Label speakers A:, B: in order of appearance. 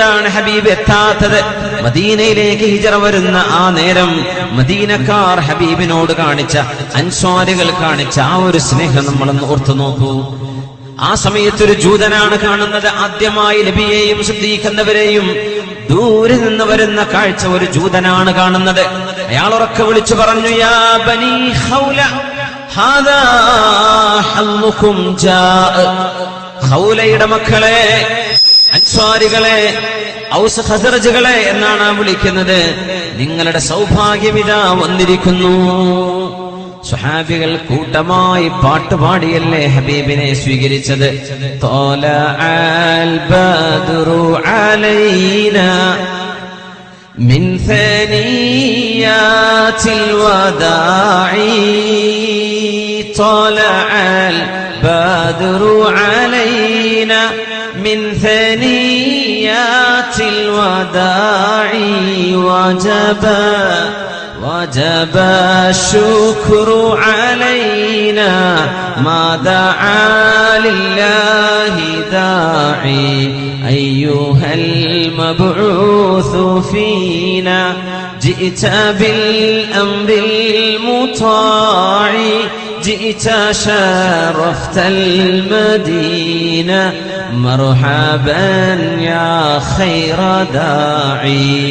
A: ഹബീബ് എത്താത്തത്. മദീനയിലേക്ക് ഹിജറ വരുന്ന ആ നേരം മദീനക്കാർ ഹബീബിനോട് കാണിച്ച, അൻസ്വാരികൾ കാണിച്ച ആ ഒരു സ്നേഹം നമ്മളൊന്ന് ഓർത്തു നോക്കൂ. ആ സമയത്തൊരു ജൂതനാണ് കാണുന്നത്. ആദ്യമായി നബിയെയും സിദ്ദീഖ് എന്നവരെയും ദൂരെ നിന്ന് വരുന്ന കാഴ്ച ഒരു ജൂതനാണ് കാണുന്നത്. അയാൾ ഉറക്കെ വിളിച്ചു പറഞ്ഞു, യാ ബനീ ഖൗല ഹാദാ ഹല്ലുകും ജാഅ. ഖൗലയുടെ മക്കളെ, അൻസ്വാരികളെ, ഔസ് ഖസറജുകളെ എന്നാണ് വിളിക്കുന്നത്. നിങ്ങളുടെ സൗഭാഗ്യമിതാ വന്നിരിക്കുന്നു. സ്വഹാബികൾ കൂട്ടമായി പാട്ടുപാടിയല്ലേ ഹബീബിനെ സ്വീകരിച്ചത്. ത്വലഅൽ ബദ്റു അലൈനാ മിൻ സനിയാതിൽ വദാഇ. ത്വലഅൽ ബദ്റു അലൈനാ من ثنيات الوداع وجب الشكر علينا ما دعا لله داعي أيها المبعوث فينا جئت بالأمر المطاع جئت شرفت المدينة مرحبا يا خير داعي.